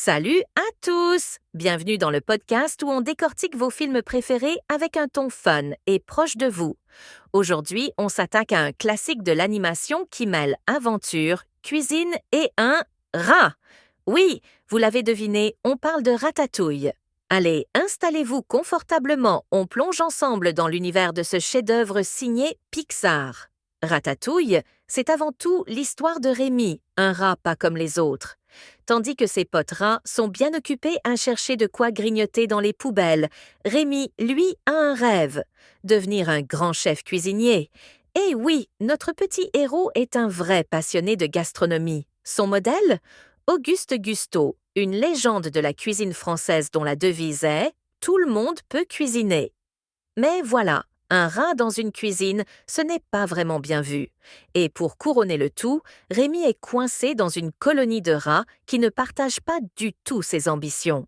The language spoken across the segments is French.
Salut à tous! Bienvenue dans le podcast où on décortique vos films préférés avec un ton fun et proche de vous. Aujourd'hui, on s'attaque à un classique de l'animation qui mêle aventure, cuisine et un rat. Oui, vous l'avez deviné, on parle de Ratatouille. Allez, installez-vous confortablement, on plonge ensemble dans l'univers de ce chef-d'œuvre signé Pixar. Ratatouille, c'est avant tout l'histoire de Rémi, un rat pas comme les autres. Tandis que ses potes rats sont bien occupés à chercher de quoi grignoter dans les poubelles, Rémi, lui, a un rêve, devenir un grand chef cuisinier. Et oui, notre petit héros est un vrai passionné de gastronomie. Son modèle? Auguste Gusteau, une légende de la cuisine française dont la devise est « Tout le monde peut cuisiner ». Mais voilà, un rat dans une cuisine, ce n'est pas vraiment bien vu. Et pour couronner le tout, Rémi est coincé dans une colonie de rats qui ne partagent pas du tout ses ambitions.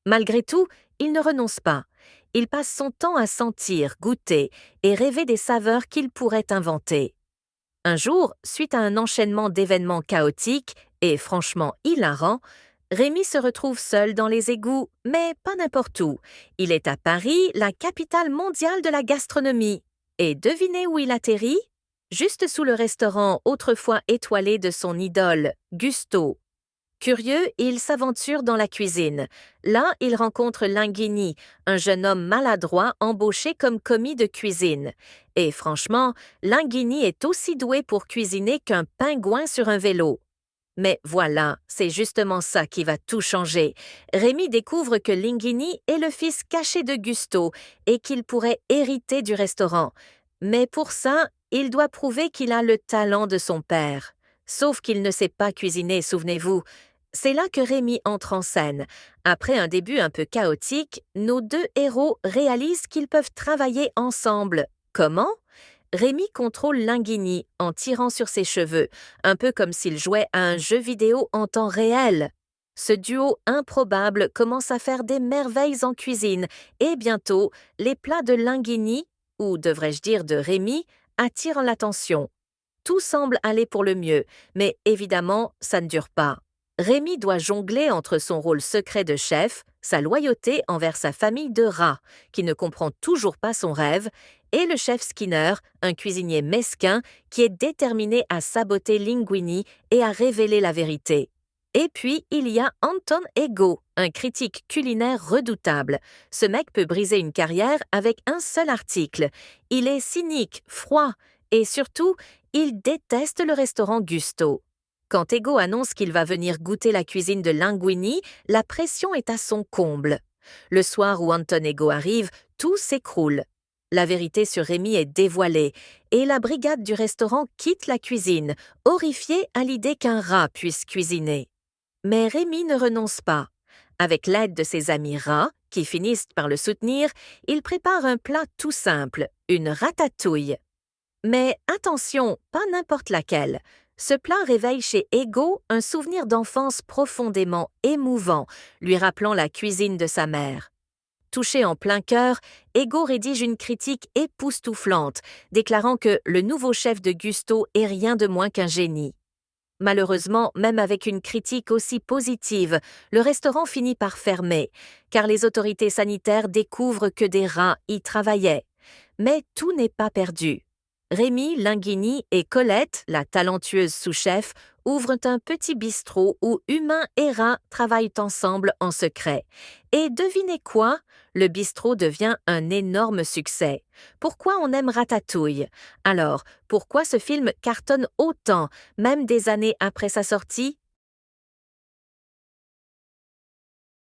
Malgré tout, il ne renonce pas. Il passe son temps à sentir, goûter et rêver des saveurs qu'il pourrait inventer. Un jour, suite à un enchaînement d'événements chaotiques et franchement hilarants, Rémi se retrouve seul dans les égouts, mais pas n'importe où. Il est à Paris, la capitale mondiale de la gastronomie. Et devinez où il atterrit? Juste sous le restaurant autrefois étoilé de son idole, Gusteau. Curieux, il s'aventure dans la cuisine. Là, il rencontre Linguini, un jeune homme maladroit embauché comme commis de cuisine. Et franchement, Linguini est aussi doué pour cuisiner qu'un pingouin sur un vélo. Mais voilà, c'est justement ça qui va tout changer. Rémi découvre que Linguini est le fils caché de Gusteau et qu'il pourrait hériter du restaurant. Mais pour ça, il doit prouver qu'il a le talent de son père. Sauf qu'il ne sait pas cuisiner, souvenez-vous. C'est là que Rémi entre en scène. Après un début un peu chaotique, nos deux héros réalisent qu'ils peuvent travailler ensemble. Comment? Rémi contrôle Linguini en tirant sur ses cheveux, un peu comme s'il jouait à un jeu vidéo en temps réel. Ce duo improbable commence à faire des merveilles en cuisine et bientôt, les plats de Linguini, ou devrais-je dire de Rémi, attirent l'attention. Tout semble aller pour le mieux, mais évidemment, ça ne dure pas. Rémi doit jongler entre son rôle secret de chef, sa loyauté envers sa famille de rats, qui ne comprend toujours pas son rêve, et le chef Skinner, un cuisinier mesquin qui est déterminé à saboter Linguini et à révéler la vérité. Et puis, il y a Anton Ego, un critique culinaire redoutable. Ce mec peut briser une carrière avec un seul article. Il est cynique, froid, et surtout, il déteste le restaurant Gusteau. Quand Ego annonce qu'il va venir goûter la cuisine de Linguini, la pression est à son comble. Le soir où Anton Ego arrive, tout s'écroule. La vérité sur Rémi est dévoilée et la brigade du restaurant quitte la cuisine, horrifiée à l'idée qu'un rat puisse cuisiner. Mais Rémi ne renonce pas. Avec l'aide de ses amis rats, qui finissent par le soutenir, il prépare un plat tout simple, une ratatouille. Mais attention, pas n'importe laquelle. Ce plat réveille chez Ego un souvenir d'enfance profondément émouvant, lui rappelant la cuisine de sa mère. Touché en plein cœur, Ego rédige une critique époustouflante, déclarant que le nouveau chef de Gusteau est rien de moins qu'un génie. Malheureusement, même avec une critique aussi positive, le restaurant finit par fermer, car les autorités sanitaires découvrent que des rats y travaillaient. Mais tout n'est pas perdu. Rémi, Linguini et Colette, la talentueuse sous-chef, ouvrent un petit bistrot où humains et rats travaillent ensemble en secret. Et devinez quoi? Le bistrot devient un énorme succès. Pourquoi on aime Ratatouille? Alors, pourquoi ce film cartonne autant, même des années après sa sortie?